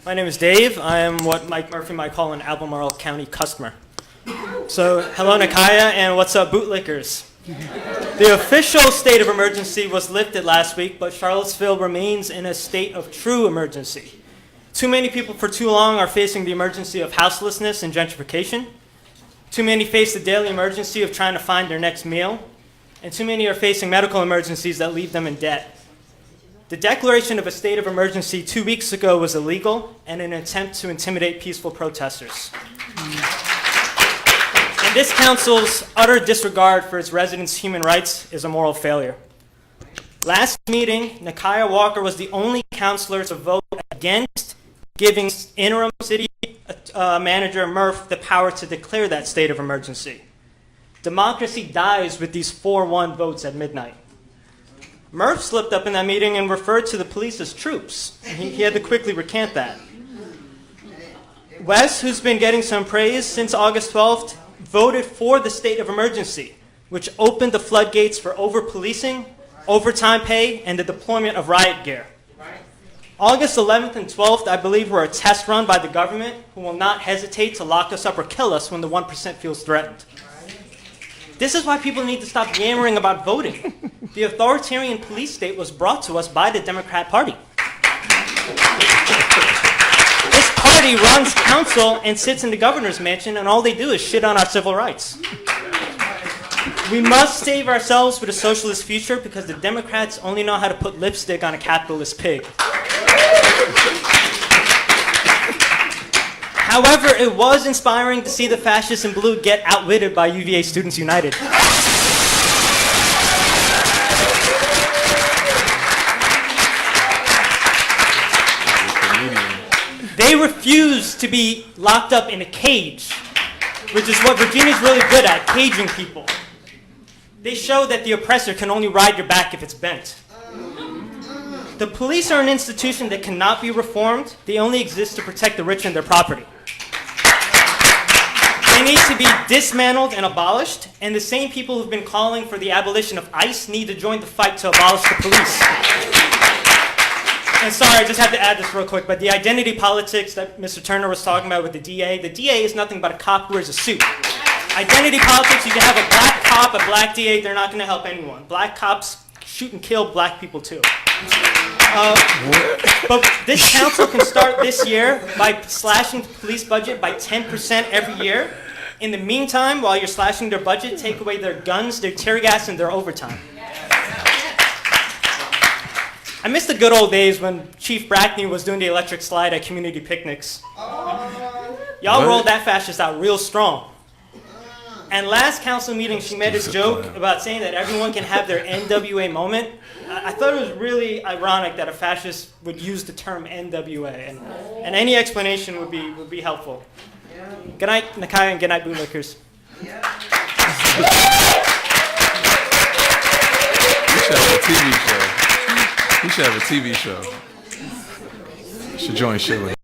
My name is Dave. I am what Mike Murphy might call an Albemarle County customer. So, hello Nakaya, and what's up bootlickers? The official state of emergency was lifted last week, but Charlottesville remains in a state of true emergency. Too many people for too long are facing the emergency of houselessness and gentrification. Too many face the daily emergency of trying to find their next meal. And too many are facing medical emergencies that leave them in debt. The declaration of a state of emergency 2 weeks ago was illegal and an attempt to intimidate peaceful protesters. And this council's utter disregard for its residents' human rights is a moral failure. Last meeting, Nakaya Walker was the only councilor to vote against giving interim city manager Murph the power to declare that state of emergency. Democracy dies with these 4-1 votes at midnight. Murph slipped up in that meeting and referred to the police as troops. And he had to quickly recant that. Wes, who's been getting some praise since August 12th, voted for the state of emergency, which opened the floodgates for over-policing, overtime pay, and the deployment of riot gear. August 11th and 12th, I believe, were a test run by the government, who will not hesitate to lock us up or kill us when the 1% feels threatened. This is why people need to stop yammering about voting. The authoritarian police state was brought to us by the Democrat Party. This party runs council and sits in the governor's mansion, and all they do is shit on our civil rights. We must save ourselves for the socialist future because the Democrats only know how to put lipstick on a capitalist pig. However, it was inspiring to see the fascists in blue get outwitted by UVA Students United. They refuse to be locked up in a cage, which is what Virginia's really good at, caging people. They show that the oppressor can only ride your back if it's bent. The police are an institution that cannot be reformed. They only exist to protect the rich and their property. They need to be dismantled and abolished, and the same people who've been calling for the abolition of ICE need to join the fight to abolish the police. And sorry, I just have to add this real quick, but the identity politics that Mr. Turner was talking about with the DA is nothing but a cop who wears a suit. Identity politics, you can have a black cop, a black DA, they're not going to help anyone. Black cops shoot and kill black people too. But this council can start this year by slashing the police budget by 10% every year. In the meantime, while you're slashing their budget, take away their guns, their tear gas, and their overtime. I miss the good old days when Chief Brackney was doing the electric slide at community picnics. Y'all rolled that fascist out real strong. And last council meeting, she made a joke about saying that everyone can have their NWA moment. I thought it was really ironic that a fascist would use the term NWA, and any explanation would be helpful. Good night, Nakaya, and good night, bootlickers. You should have a TV show. You should have a TV show. You should join Shilling.